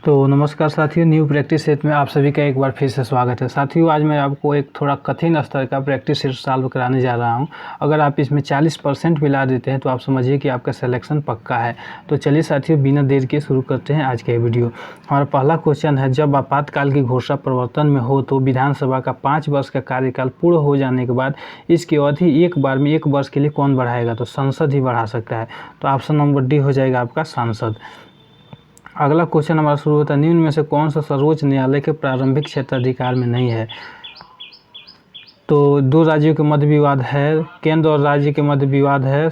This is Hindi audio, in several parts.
तो नमस्कार साथियों, न्यू प्रैक्टिस सेट में आप सभी का एक बार फिर से स्वागत है। साथियों, आज मैं आपको एक थोड़ा कठिन स्तर का प्रैक्टिस सेट सॉल्व कराने जा रहा हूं। अगर आप इसमें 40% मिला देते हैं तो आप समझिए कि आपका सिलेक्शन पक्का है। तो चलिए साथियों, बिना देर के शुरू करते हैं आज का ये वीडियो। हमारा पहला क्वेश्चन है, जब आपातकाल की घोषणा प्रवर्तन में हो तो विधानसभा का 5 वर्ष का कार्यकाल पूर्ण हो जाने के बाद इसकी अवधि एक बार में 1 वर्ष के लिए कौन बढ़ाएगा? तो संसद ही बढ़ा सकता है। तो ऑप्शन नंबर डी हो जाएगा आपका सांसद। अगला क्वेश्चन हमारा शुरू होता है, निम्न में से कौन सा सर्वोच्च न्यायालय के प्रारंभिक क्षेत्राधिकार में नहीं है? तो 2 राज्यों के मध्य विवाद है, केंद्र और राज्य के मध्य विवाद है,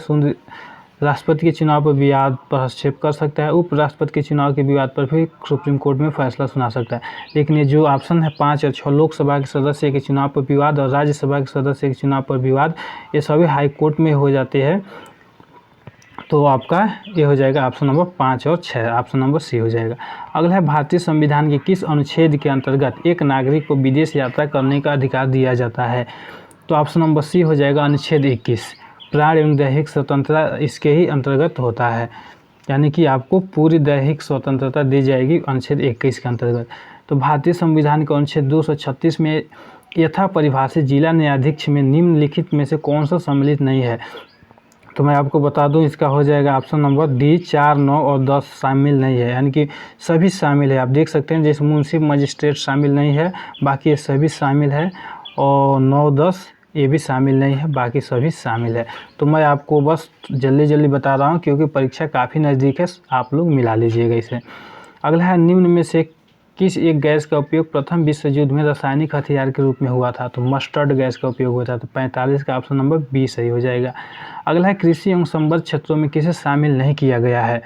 राष्ट्रपति के चुनाव पर विवाद पर हस्तक्षेप कर सकता है, उपराष्ट्रपति के चुनाव के विवाद पर भी सुप्रीम कोर्ट में फैसला सुना सकता है। लेकिन ये जो ऑप्शन है 5 और 6, लोकसभा के सदस्य के चुनाव पर विवाद और राज्यसभा के सदस्य के चुनाव पर विवाद, ये सभी हाई कोर्ट में हो जाते हैं। तो आपका ये हो जाएगा ऑप्शन नंबर 5 और 6, ऑप्शन नंबर सी हो जाएगा। अगला है, भारतीय संविधान के किस अनुच्छेद के अंतर्गत एक नागरिक को विदेश यात्रा करने का अधिकार दिया जाता है? तो ऑप्शन नंबर सी हो जाएगा अनुच्छेद 21। प्राण एवं दैहिक स्वतंत्रता इसके ही अंतर्गत होता है, यानी कि आपको पूरी दैहिक स्वतंत्रता दी जाएगी अनुच्छेद 21 के अंतर्गत। तो भारतीय संविधान के अनुच्छेद 236 में यथा परिभाषित जिला न्यायाधीश में निम्नलिखित में से कौन सा सम्मिलित नहीं है? तो मैं आपको बता दूं, इसका हो जाएगा ऑप्शन नंबर डी, 4, 9 और 10 शामिल नहीं है, यानी कि सभी शामिल है। आप देख सकते हैं जैसे मुंसिफ मजिस्ट्रेट शामिल नहीं है, बाकी ये सभी शामिल है, और 9, 10 ये भी शामिल नहीं है, बाकी सभी शामिल है। तो मैं आपको बस जल्दी जल्दी बता रहा हूँ क्योंकि परीक्षा काफ़ी नज़दीक है, आप लोग मिला लीजिएगा इसे। अगला है, निम्न में से किस एक गैस का उपयोग प्रथम विश्व युद्ध में रासायनिक हथियार के रूप में हुआ था? तो मस्टर्ड गैस का उपयोग हुआ था। तो 45 का ऑप्शन नंबर बी सही हो जाएगा। अगला है, कृषि एवं संबद्ध क्षेत्रों में किसे शामिल नहीं किया गया है?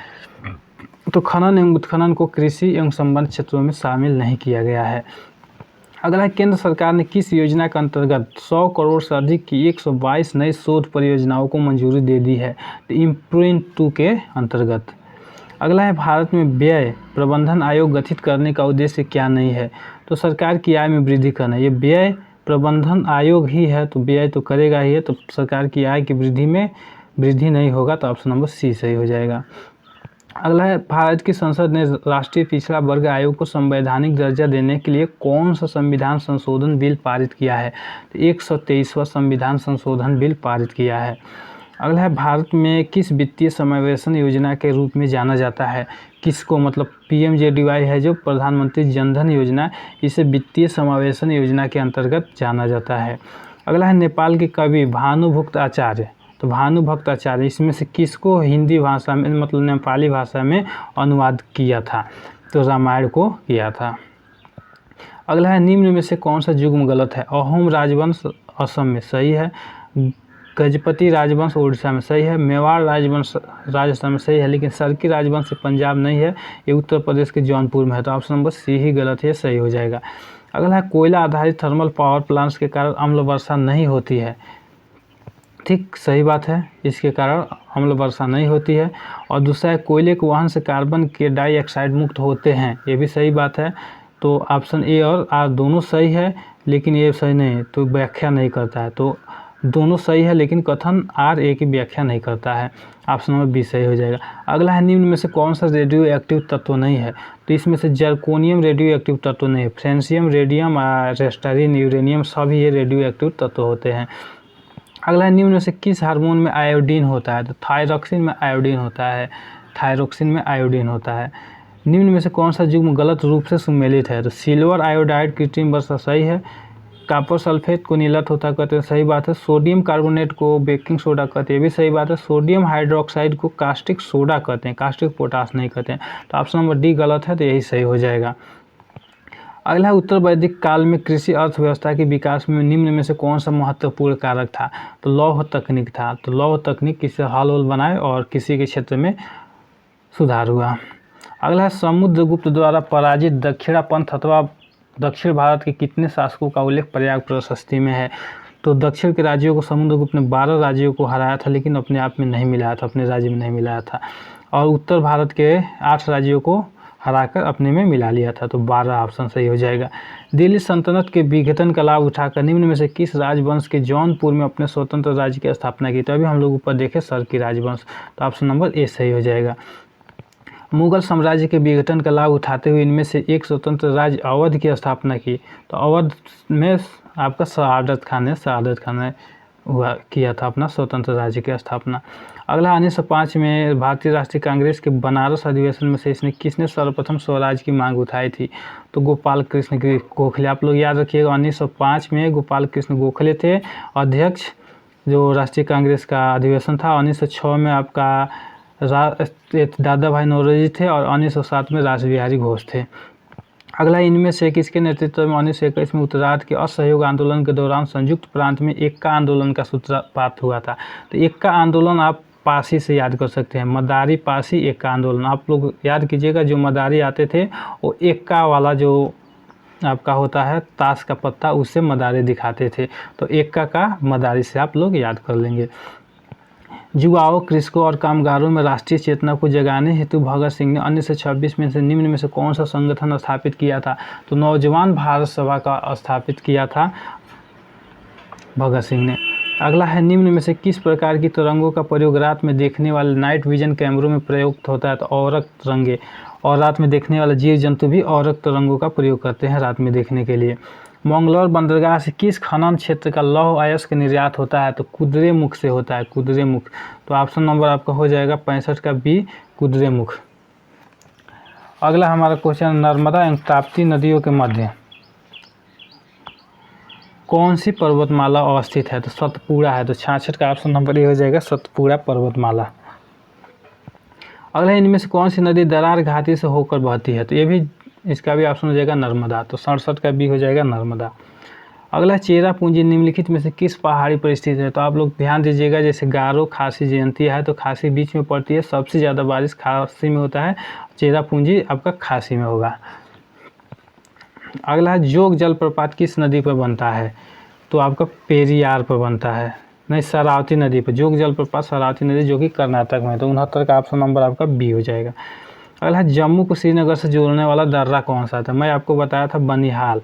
तो खनन एवं उत्खनन को कृषि एवं संबद्ध क्षेत्रों में शामिल नहीं किया गया है। अगला है, केंद्र सरकार ने किस योजना के अंतर्गत 100 करोड़ से अधिक की 122 नई शोध परियोजनाओं को मंजूरी दे दी है? तो इम्प्रिंट 2 के अंतर्गत। अगला है, भारत में व्यय प्रबंधन आयोग गठित करने का उद्देश्य क्या नहीं है? तो सरकार की आय में वृद्धि करना। ये व्यय प्रबंधन आयोग ही है, तो व्यय तो करेगा ही है, तो सरकार की आय की वृद्धि में वृद्धि नहीं होगा। तो ऑप्शन नंबर सी सही हो जाएगा। अगला है, भारत की संसद ने राष्ट्रीय पिछड़ा वर्ग आयोग को संवैधानिक दर्जा देने के लिए कौन सा संविधान संशोधन बिल पारित किया है? तो 123वां संविधान संशोधन बिल पारित किया है। अगला है, भारत में किस वित्तीय समावेशन योजना के रूप में जाना जाता है? किसको, मतलब PMJDY है जो प्रधानमंत्री जनधन योजना, इसे वित्तीय समावेशन योजना के अंतर्गत जाना जाता है। अगला है, नेपाल के कवि भानुभक्त आचार्य, तो भानुभक्त आचार्य इसमें से किसको हिंदी भाषा में, मतलब नेपाली भाषा में अनुवाद किया था? तो रामायण को किया था। अगला है, निम्न में से कौन सा युग्म गलत है? अहोम राजवंश असम में सही है, गजपति राजवंश उड़ीसा में सही है, मेवाड़ राजवंश राजस्थान में सही है, लेकिन सरकी राजवंश पंजाब नहीं है, ये उत्तर प्रदेश के जौनपुर में है। तो ऑप्शन नंबर सी ही गलत है, सही हो जाएगा। अगला है, कोयला आधारित थर्मल पावर प्लांट्स के कारण अम्ल वर्षा नहीं होती है। ठीक, सही बात है, इसके कारण अम्ल वर्षा नहीं होती है। और दूसरा है, कोयले के वहन से कार्बन के डाइऑक्साइड मुक्त होते हैं, ये भी सही बात है। तो ऑप्शन ए और आर दोनों सही है, लेकिन ये सही नहीं है, तो व्याख्या नहीं करता है। तो दोनों सही है, लेकिन कथन आर ए की व्याख्या नहीं करता है। ऑप्शन नंबर बी सही हो जाएगा। अगला है, निम्न में से कौन सा रेडियो एक्टिव तत्व नहीं है? तो इसमें से जर्कोनियम रेडियो एक्टिव तत्व नहीं है, फ्रेंसियम, रेडियम, रेस्टारिन, यूरेनियम सभी ये रेडियो एक्टिव तत्व होते हैं। अगला है, निम्न में से किस हार्मोन में आयोडीन होता है? तो थायरॉक्सिन में आयोडीन होता है, थायरोक्सिन में आयोडीन होता है। निम्न में से कौन सा युग्म गलत रूप से सुमेलित है? तो सिल्वर आयोडाइड कृत्रिम वर्षा सही है, कॉपर सल्फेट को नीलत होता कहते हैं, सही बात है, सोडियम कार्बोनेट को बेकिंग सोडा कहते हैं, ये भी सही बात है, सोडियम हाइड्रोक्साइड को कास्टिक सोडा कहते हैं, कास्टिक पोटास नहीं कहते हैं। तो ऑप्शन नंबर डी गलत है, तो यही सही हो जाएगा। अगला है, उत्तर वैदिक काल में कृषि अर्थव्यवस्था के विकास में निम्न में से कौन सा महत्वपूर्ण कारक था? तो लौह तकनीक था। तो लौह तकनीक किससे हल वल बनाए और कृषि के क्षेत्र में सुधार हुआ। अगला है, समुद्रगुप्त द्वारा पराजित दक्षिणापंथ अथवा दक्षिण भारत के कितने शासकों का उल्लेख प्रयाग प्रशस्ति में है? तो दक्षिण के राज्यों को समुद्रगुप्त ने 12 राज्यों को हराया था, लेकिन अपने आप में नहीं मिलाया था, अपने राज्य में नहीं मिलाया था, और उत्तर भारत के 8 राज्यों को हराकर अपने में मिला लिया था। तो 12 ऑप्शन सही हो जाएगा। दिल्ली सल्तनत के विघटन का लाभ उठाकर निम्न में से किस राजवंश के जौनपुर में अपने स्वतंत्र राज्य की स्थापना की? तो अभी हम लोग ऊपर देखे सर की राजवंश, तो ऑप्शन नंबर ए सही हो जाएगा। मुगल साम्राज्य के विघटन का लाभ उठाते हुए इनमें से एक स्वतंत्र राज्य अवध की स्थापना की। तो अवध में आपका शहादत खान ने किया था अपना स्वतंत्र राज्य की स्थापना। अगला 1905 में भारतीय राष्ट्रीय कांग्रेस के बनारस अधिवेशन में से किसने सर्वप्रथम स्वराज की मांग उठाई थी? तो गोपाल कृष्ण गोखले। आप लोग याद रखिएगा 1905 में गोपाल कृष्ण गोखले थे अध्यक्ष जो राष्ट्रीय कांग्रेस का अधिवेशन था। 1906 में आपका दादा भाई नौरोजी थे और 1907 में रास बिहारी घोष थे। अगला इनमें से किसके नेतृत्व में 1921 में उत्तरार्ध के असहयोग आंदोलन के दौरान संयुक्त प्रांत में एक्का आंदोलन का सूत्रपात हुआ था? तो एक्का आंदोलन आप पासी से याद कर सकते हैं, मदारी पासी एक्का आंदोलन। आप लोग याद कीजिएगा जो मदारी आते थे वो एक्का वाला जो आपका होता है ताश का पत्ता उससे मदारी दिखाते थे, तो एक्का का मदारी से आप लोग याद कर लेंगे। युवाओं, कृषकों और कामगारों में राष्ट्रीय चेतना को जगाने हेतु भगत सिंह ने 1926 में से निम्न में से कौन सा संगठन स्थापित किया था? तो नौजवान भारत सभा का स्थापित किया था भगत सिंह ने। अगला है निम्न में से किस प्रकार की तरंगों का प्रयोग रात में देखने वाले नाइट विजन कैमरों में प्रयुक्त होता है? तो औरक तरंगे। और रात में देखने वाले जीव जंतु भी औरक तरंगों का प्रयोग करते हैं रात में देखने के लिए। मंगलौर बंदरगाह से किस खनन क्षेत्र का लौह अयस्क निर्यात होता है? तो कुद्रेमुख से होता है, कुद्रेमुख। तो ऑप्शन नंबर आपका हो जाएगा 65 का बी, कुद्रेमुख। अगला हमारा क्वेश्चन, नर्मदा एवं ताप्ती नदियों के मध्य कौन सी पर्वतमाला अवस्थित है? तो सतपुड़ा है। तो 66 का ऑप्शन नंबर ये हो जाएगा सतपुड़ा पर्वतमाला। अगला इनमें से कौन सी नदी दरार घाटी से होकर बहती है? तो ये भी इसका भी ऑप्शन हो जाएगा नर्मदा। तो 67 का बी हो जाएगा नर्मदा। अगला चेरापूंजी निम्नलिखित में से किस पहाड़ी पर स्थित है? तो आप लोग ध्यान दीजिएगा, जैसे गारो, खासी, जयंतिया है तो खासी बीच में पड़ती है, सबसे ज़्यादा बारिश खासी में होता है, चेरापूंजी आपका खासी में होगा। अगला जोग जलप्रपात किस नदी पर बनता है? तो आपका पेरियार पर बनता है, नहीं शरावती नदी पर। जोग जलप्रपात शरावती नदी जो कि कर्नाटक में है। तो 69 का ऑप्शन नंबर आपका बी हो जाएगा। अगला जम्मू को श्रीनगर से जोड़ने वाला दर्रा कौन सा था? मैं आपको बताया था बनिहाल,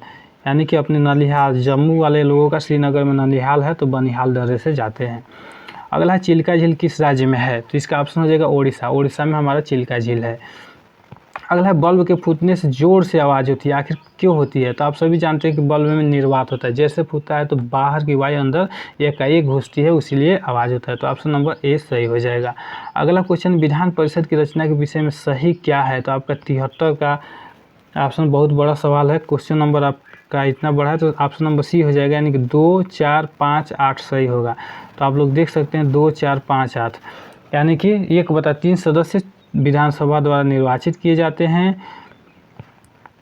यानी कि अपने नलिहाल, जम्मू वाले लोगों का श्रीनगर में नलिहाल है तो बनिहाल दर्रे से जाते हैं। अगला चिल्का झील किस राज्य में है? तो इसका ऑप्शन हो जाएगा ओडिशा। ओडिशा में हमारा चिल्का झील है। अगला बल्ब के फूटने से जोर से आवाज़ होती है, आखिर क्यों होती है? तो आप सभी जानते हैं कि बल्ब में निर्वात होता है, जैसे फूटता है तो बाहर की वायु अंदर एकाएक घुसती है, इसीलिए आवाज़ होता है। तो ऑप्शन नंबर ए सही हो जाएगा। अगला क्वेश्चन, विधान परिषद की रचना के विषय में सही क्या है? तो आपका 73 का ऑप्शन बहुत बड़ा सवाल है, क्वेश्चन नंबर आपका इतना बड़ा है, तो ऑप्शन नंबर सी हो जाएगा, यानी कि 2, 4, 5, 8 सही होगा। तो आप लोग देख सकते हैं 2, 4, 5, 8, यानी कि 1/3 सदस्य विधानसभा द्वारा निर्वाचित किए जाते हैं,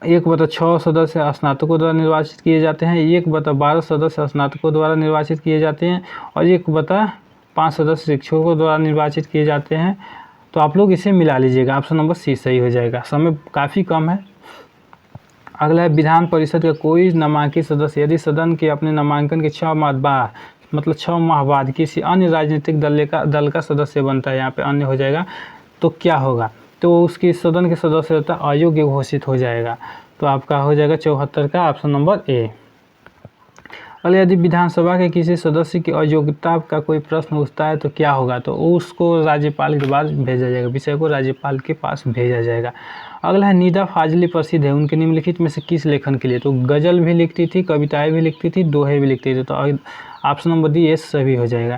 1/6 सदस्य स्नातकों द्वारा निर्वाचित किए जाते हैं, 1/12 सदस्य स्नातकों द्वारा निर्वाचित किए जाते हैं और 1/5 सदस्य शिक्षकों द्वारा निर्वाचित किए जाते हैं। तो आप लोग इसे मिला लीजिएगा, ऑप्शन नंबर सी सही हो जाएगा। समय काफ़ी कम है। अगला है विधान परिषद का कोई नामांकित सदस्य यदि सदन के अपने नामांकन के 6 माह बाद, मतलब 6 माह बाद किसी अन्य राजनीतिक दल का सदस्य बनता है, यहाँ पे अन्य हो जाएगा, तो क्या होगा? तो उसकी सदन के सदस्यता अयोग्य घोषित हो जाएगा। तो आपका हो जाएगा 74 का ऑप्शन नंबर ए। अगले, यदि विधानसभा के किसी सदस्य की अयोग्यता का कोई प्रश्न उठता है तो क्या होगा? तो उसको राज्यपाल के पास भेजा जाएगा, विषय को राज्यपाल के पास भेजा जाएगा। अगला है निदा फाजली प्रसिद्ध है उनके निम्नलिखित में से किस लेखन के लिए? तो गज़ल भी लिखती थी, कविताएं भी लिखती थी, दोहे भी लिखती थी। तो ऑप्शन नंबर डी ये सभी हो जाएगा।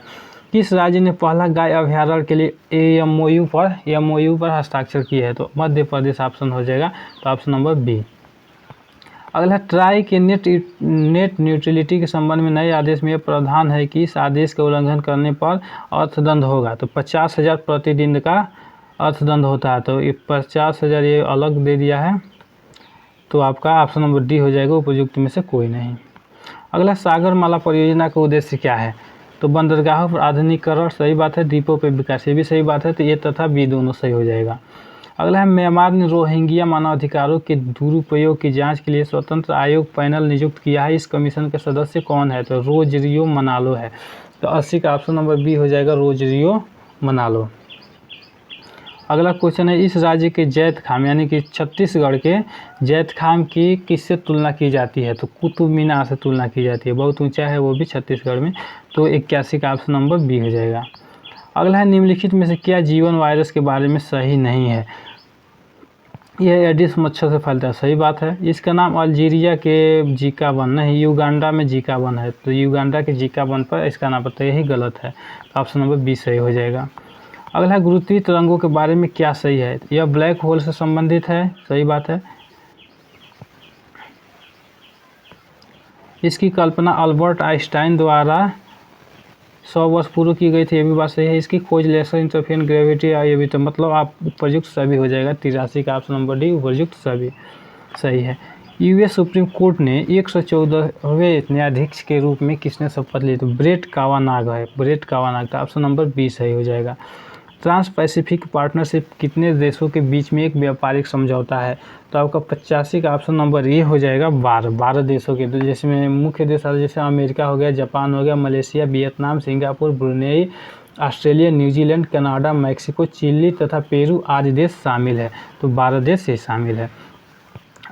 किस राज्य ने पहला गाय अभयारण्य के लिए एमओयू पर हस्ताक्षर किया है? तो मध्य प्रदेश ऑप्शन हो जाएगा। तो ऑप्शन नंबर बी। अगला, ट्राई के नेट न्यूट्रलिटी के संबंध में नए आदेश में यह प्रावधान है कि इस आदेश का उल्लंघन करने पर अर्थदंड होगा। तो 50,000 प्रतिदिन का अर्थदंड होता है। तो ये 50,000 ये अलग दे दिया है, तो आपका ऑप्शन नंबर डी हो जाएगा, उपयुक्त में से कोई नहीं। अगला, सागरमाला परियोजना का उद्देश्य क्या है? तो बंदरगाहों पर आधुनिकीकरण सही बात है, द्वीपों पर विकास ये भी सही बात है, तो ये तथा बी दोनों सही हो जाएगा। अगला है म्यांमार ने रोहिंग्या मानवाधिकारों के दुरुपयोग की जांच के लिए स्वतंत्र आयोग पैनल नियुक्त किया है, इस कमीशन के सदस्य कौन है? तो रोजरियो मनालो है। तो 80 का ऑप्शन नंबर बी हो जाएगा, रोजरियो मनालो। अगला क्वेश्चन है, इस राज्य के जैतखाम यानी कि छत्तीसगढ़ के जैतखाम की किससे तुलना की जाती है? तो कुतुब मीनार से तुलना की जाती है, बहुत ऊंचा है वो भी छत्तीसगढ़ में। तो 81 का ऑप्शन नंबर बी हो जाएगा। अगला है, निम्नलिखित में से क्या जीवन वायरस के बारे में सही नहीं है? यह एडिस मच्छर से फैलता है, सही बात है। इसका नाम अल्जीरिया के जीका वन नहीं, युगांडा में जीका वन है, तो युगांडा के जीका वन पर इसका नाम पता, यही गलत है, तो ऑप्शन नंबर बी सही हो जाएगा। अगला है गुरुत्वीय तरंगों के बारे में क्या सही है, यह ब्लैक होल से संबंधित है, सही बात है। इसकी कल्पना अल्बर्ट आइंस्टाइन द्वारा 100 वर्ष पूर्व की गई थी, ये भी बात सही है। इसकी खोज लेसर इंटरफेरेंस ग्रेविटी, ये भी, तो मतलब आप उपयुक्त सभी हो जाएगा, 83 का ऑप्शन नंबर डी उपयुक्त सभी सही है। यूएस सुप्रीम कोर्ट ने 114वें न्यायाधीश के रूप में किसने शपथ ली, तो ब्रेट कावानाग है, ब्रेट कावानाग, का ऑप्शन नंबर बी सही हो जाएगा। ट्रांस पैसिफिक पार्टनरशिप कितने देशों के बीच में एक व्यापारिक समझौता है, तो आपका 85 का ऑप्शन नंबर ये हो जाएगा 12 देशों के, तो जिसमें मुख्य देश जैसे अमेरिका हो गया, जापान हो गया, Malaysia, Vietnam, Singapore, Brunei, Australia, New Zealand, Canada, Mexico, Chile तथा पेरू आदि देश शामिल है, तो 12 देश ये शामिल है।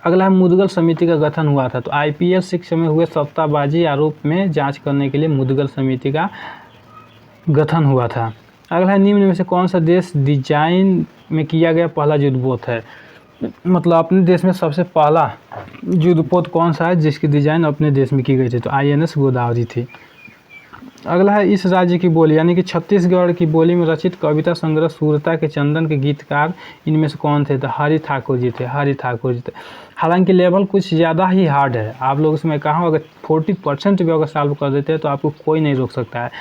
अगला है मुद्गल समिति का गठन हुआ था, तो IPL 6 में हुए सट्टाबाजी आरोप में जांच करने के लिए मुद्गल समिति का गठन हुआ था। अगला है निम्न में से कौन सा देश डिजाइन में किया गया पहला युद्धपोत है, मतलब अपने देश में सबसे पहला युद्धपोत कौन सा है जिसकी डिजाइन अपने देश में की गई थी, तो INS गोदावरी थी। अगला है इस राज्य की बोली, यानी कि छत्तीसगढ़ की बोली में रचित कविता संग्रह सूरता के चंदन के गीतकार इनमें से कौन थे, तो हरि ठाकुर जी थे, हरि ठाकुर जी थे। हालांकि लेवल कुछ ज़्यादा ही हार्ड है, आप लोग इसमें कहा अगर 40% भी अगर सॉल्व कर देते हैं तो आपको कोई नहीं रोक सकता है।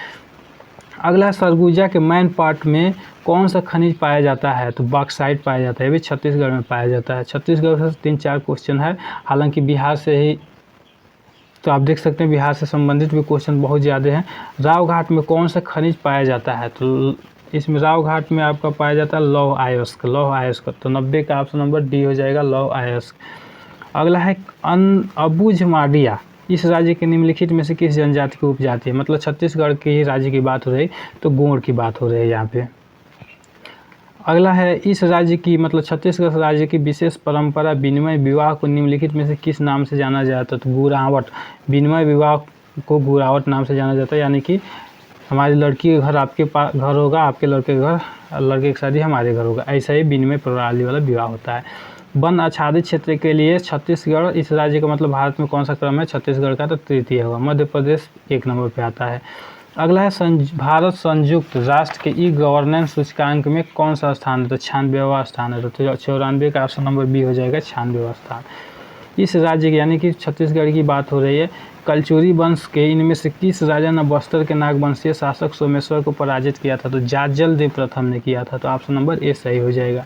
अगला सरगुजा के मैन पार्ट में कौन सा खनिज पाया जाता है, तो बॉक्साइट पाया जाता है, ये भी छत्तीसगढ़ में पाया जाता है। छत्तीसगढ़ से 3-4 क्वेश्चन है, हालांकि बिहार से ही, तो आप देख सकते हैं बिहार से संबंधित भी क्वेश्चन बहुत ज़्यादा हैं। राव घाट में कौन सा खनिज पाया जाता है, तो इसमें राव घाट में आपका पाया जाता है लौह अयस्क, लौह अयस्क, तो 90 का ऑप्शन नंबर डी हो जाएगा, लौह अयस्क। अगला है अबुझमाड़िया इस राज्य के निम्नलिखित में से किस जनजाति की उपजाति है, मतलब छत्तीसगढ़ के ही राज्य की बात हो रही, तो गोंड की बात हो रही है यहाँ पे। अगला है इस राज्य की, मतलब छत्तीसगढ़ राज्य की विशेष परंपरा विनिमय विवाह को निम्नलिखित में से किस नाम से जाना जाता है, तो गुरावट, विनिमय विवाह को गुरावट नाम से जाना जाता है, यानी कि हमारी लड़की के घर आपके पास घर होगा, आपके लड़के के घर, लड़के की शादी हमारे घर होगा, ऐसा ही विनिमय प्रणाली वाला विवाह होता है। वन आच्छादित क्षेत्र के लिए छत्तीसगढ़ इस राज्य का, मतलब भारत में कौन सा क्रम है, छत्तीसगढ़ का तो तृतीय होगा। मध्य प्रदेश 1 नंबर पे आता है। अगला है भारत संयुक्त राष्ट्र के गवर्नेंस सूचकांक में कौन सा स्थान है, तो 96वां स्थान है, तो 94 का ऑप्शन नंबर बी हो जाएगा, 96वां स्थान। इस राज्य के, यानी कि छत्तीसगढ़ की बात हो रही है, कलचुरी वंश के इनमें से किस राजा ने बस्तर के नागवंशीय शासक सोमेश्वर को पराजित किया था, तो जाजल देव प्रथम ने किया था, तो ऑप्शन नंबर ए सही हो जाएगा।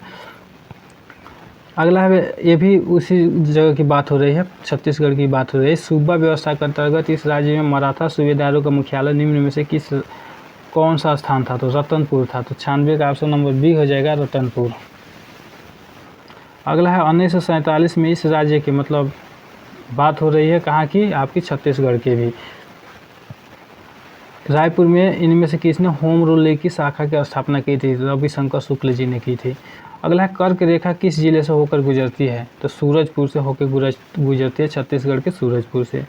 अगला है, ये भी उसी जगह की बात हो रही है, छत्तीसगढ़ की बात हो रही है। सूबा व्यवस्था के अंतर्गत इस राज्य में मराठा सूबेदारों का मुख्यालय निम्न में से कौन सा स्थान था, तो रतनपुर था, तो 96 का ऑप्शन नंबर बी हो जाएगा, रतनपुर। अगला है 1947 में इस राज्य की, मतलब बात हो रही है कहाँ की, आपकी छत्तीसगढ़ के भी, रायपुर में इनमें से किसने होम रूल की शाखा की स्थापना की थी, रविशंकर शुक्ल जी ने की थी। अगला है कर्क रेखा किस जिले से होकर गुजरती है, तो सूरजपुर से होकर गुजरती है, छत्तीसगढ़ के सूरजपुर से।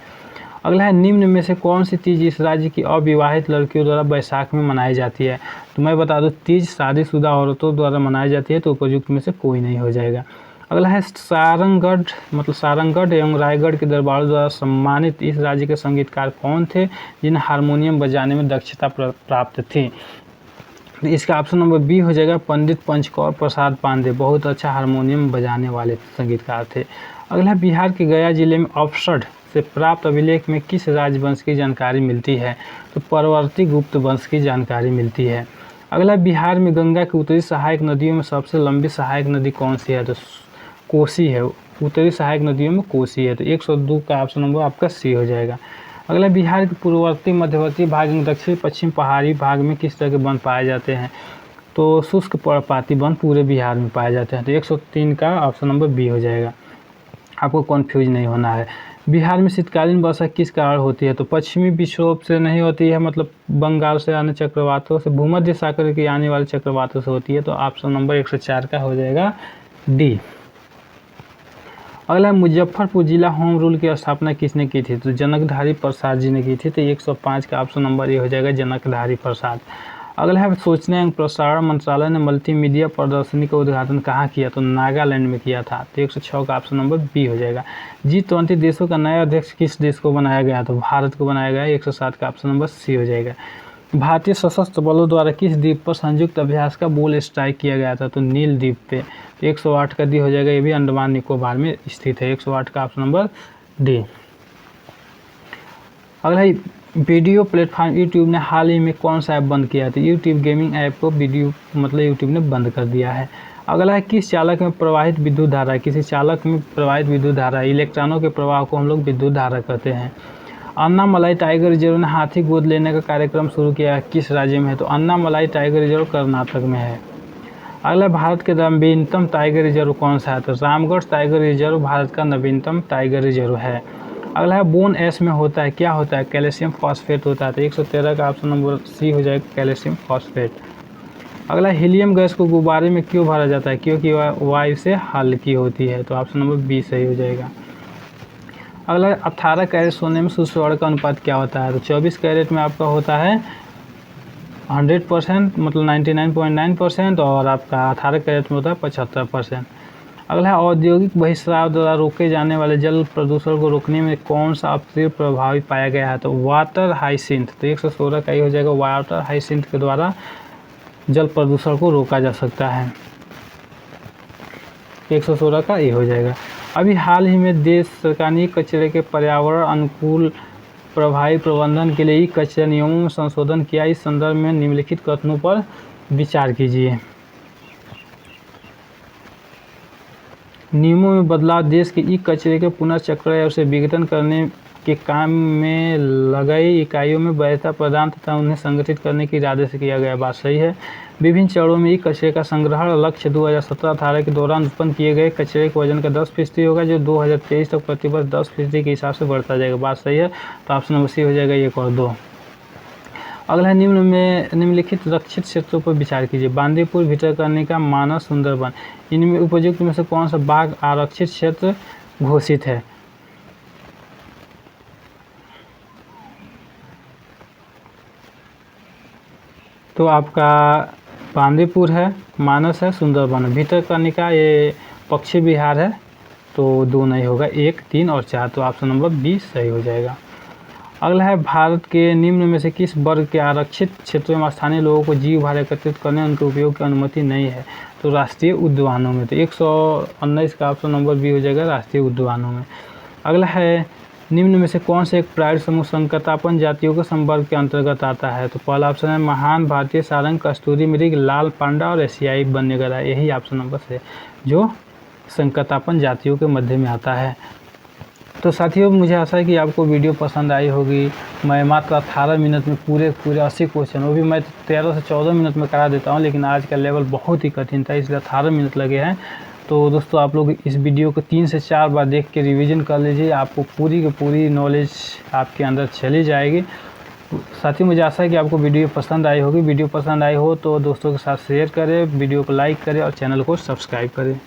अगला है निम्न में से कौन सी तीज इस राज्य की अविवाहित लड़कियों द्वारा बैसाख में मनाई जाती है, तो मैं बता दूं तीज शादीशुदा औरतों द्वारा मनाई जाती है, तो उपयुक्त में से कोई नहीं हो जाएगा। अगला है सारंगगढ़, मतलब सारंगगढ़ एवं रायगढ़ के दरबारों द्वारा सम्मानित इस राज्य के संगीतकार कौन थे जिन्हें हारमोनियम बजाने में दक्षता प्राप्त थी, इसका ऑप्शन नंबर बी हो जाएगा, पंडित पंचकौर प्रसाद पांडे, बहुत अच्छा हारमोनियम बजाने वाले संगीतकार थे। अगला बिहार के गया जिले में अवसढ़ से प्राप्त अभिलेख में किस राजवंश की जानकारी मिलती है, तो परवर्ती गुप्त वंश की जानकारी मिलती है। अगला बिहार में गंगा की उत्तरी सहायक नदियों में सबसे लंबी सहायक नदी कौन सी है, तो कोसी है, उत्तरी सहायक नदियों में कोसी है, तो 102 का ऑप्शन नंबर आपका सी हो जाएगा। अगला बिहार के पूर्ववर्ती मध्यवर्ती भाग में दक्षिण पश्चिम पहाड़ी भाग में किस तरह के वन पाए जाते हैं, तो शुष्क पर्णपाती वन पूरे बिहार में पाए जाते हैं, तो 103 का ऑप्शन नंबर बी हो जाएगा, आपको कन्फ्यूज नहीं होना है। बिहार में शीतकालीन वर्षा किस कारण होती है, तो पश्चिमी विक्षोभ से नहीं होती है, मतलब बंगाल से आने चक्रवातों से, भूमध्य सागर के आने वाले चक्रवातों से होती है, तो ऑप्शन नंबर 104 का हो जाएगा डी। अगला मुजफ्फरपुर जिला होम रूल की स्थापना किसने की थी, तो जनकधारी प्रसाद जी ने की थी, तो 105 का ऑप्शन नंबर ये हो जाएगा, जनकधारी प्रसाद। अगला है सूचना एवं प्रसारण मंत्रालय ने मल्टीमीडिया प्रदर्शनी का उद्घाटन कहाँ किया? तो नागालैंड में किया था। तो 106 का ऑप्शन नंबर बी हो जाएगा। G20 देशों का नया अध्यक्ष किस देश को बनाया गया? तो भारत को बनाया गया। 107 का ऑप्शन नंबर सी हो जाएगा। भारतीय सशस्त्र बलों द्वारा किस द्वीप पर संयुक्त अभ्यास का बुल स्ट्राइक किया गया था? तो नील द्वीप पे। तो 108 का डी हो जाएगा। ये भी अंडमान निकोबार में स्थित है। 108 का ऑप्शन नंबर डी। अगला वीडियो प्लेटफॉर्म यूट्यूब ने हाल ही में कौन सा ऐप बंद किया है? तो यूट्यूब गेमिंग ऐप को यूट्यूब ने बंद कर दिया है। अगला है किस चालक में प्रवाहित विद्युत धारा? किसी चालक में प्रवाहित विद्युत धारा, इलेक्ट्रॉनों के प्रवाह को हम लोग विद्युत धारा कहते हैं। अन्नामलाई टाइगर रिजर्व ने हाथी गोद लेने का कार्यक्रम शुरू किया है, किस राज्य में है? तो अन्नामलाई टाइगर रिजर्व कर्नाटक में है। अगला भारत के नवीनतम टाइगर रिजर्व कौन सा है? तो रामगढ़ टाइगर रिजर्व भारत का नवीनतम टाइगर रिजर्व है। अगला है बोन एस में होता है, क्या होता है? कैल्शियम फॉस्फेट होता है। तो 113 का ऑप्शन नंबर सी हो जाएगा, कैल्शियम फॉस्फेट। अगला हीलियम गैस को गुब्बारे में क्यों भरा जाता है? क्योंकि वह वायु से हल्की होती है। तो ऑप्शन नंबर बी सही हो जाएगा। अगला 18 कैरेट सोने में शुद्ध स्वर्ण का अनुपात क्या होता है? तो 24 कैरेट में आपका होता है 100%, मतलब 99.9%, और आपका 18 कैरेट में होता है 75%। अगला है औद्योगिक बहिस्राव द्वारा रोके जाने वाले जल प्रदूषण को रोकने में कौन सा अपशिष्ट प्रभावी पाया गया है? तो वाटर हाइसिंथ। तो 116 का ही हो जाएगा। वाटर हाइसिंथ के द्वारा जल प्रदूषण को रोका जा सकता है। 116 का ये हो जाएगा। अभी हाल ही में देश सरकार ने कचरे के पर्यावरण अनुकूल प्रभावी प्रबंधन के लिए ई कचरा नियमों में संशोधन किया। इस संदर्भ में निम्नलिखित कथनों पर विचार कीजिए। नियमों में बदलाव देश के ई कचरे के पुनर्चक्रण या उसे विघटन करने के काम में लगाई इकाइयों में वैधता प्रदान तथा उन्हें संगठित करने के इरादे से किया गया। बात सही है। विभिन्न चरणों में ई कचरे का संग्रहण लक्ष्य 2017-18 के दौरान उत्पन्न किए गए कचरे के वजन का 10% होगा, जो 2023 तक प्रतिवर्ष 10% के हिसाब से बढ़ता जाएगा। बात सही है। तो ऑप्शन नंबर सी हो जाएगा, 1 और 2। अगला है निम्नलिखित रक्षित क्षेत्रों पर विचार कीजिए। बांदीपुर, भितरकनिका, मानस, सुंदरबन, इनमें उपयुक्त में से कौन सा बाघ आरक्षित क्षेत्र घोषित है? तो आपका बांदीपुर है, मानस है, सुंदरबन है। भितरकनिका ये पक्षी विहार है, तो 2 नहीं होगा, 1, 3 और 4। तो ऑप्शन नंबर बी सही हो जाएगा। अगला है भारत के निम्न में से किस वर्ग के आरक्षित क्षेत्रों में स्थानीय लोगों को जीव भार एकत्रित करने उनके उपयोग की अनुमति नहीं है? तो राष्ट्रीय उद्यानों में। तो 119 का ऑप्शन नंबर बी हो जाएगा, राष्ट्रीय उद्यानों में। अगला है निम्न में से कौन से एक प्राइड समूह संकतापन जातियों के संवर्ग के अंतर्गत आता है? तो पहला ऑप्शन है महान, भारतीय सारंग, कस्तूरी मृग, लाल पांडा और एशियाई वन्यगधा। यही ऑप्शन नंबर से जो संकतापन जातियों के मध्य में आता है। तो साथियों, मुझे आशा है कि आपको वीडियो पसंद आई होगी। मैं मात्र 18 मिनट में पूरे 80 क्वेश्चन, वो भी मैं 13 से 14 मिनट में करा देता हूँ, लेकिन आज का लेवल बहुत ही कठिन था, इसलिए 18 मिनट लगे हैं। तो दोस्तों, आप लोग इस वीडियो को 3 से 4 बार देख के रिवीजन कर लीजिए, आपको पूरी की पूरी नॉलेज आपके अंदर चली जाएगी। साथियों, मुझे आशा है कि आपको वीडियो पसंद आई होगी। वीडियो पसंद आई हो तो दोस्तों के साथ शेयर करें, वीडियो को लाइक करें और चैनल को सब्सक्राइब करें।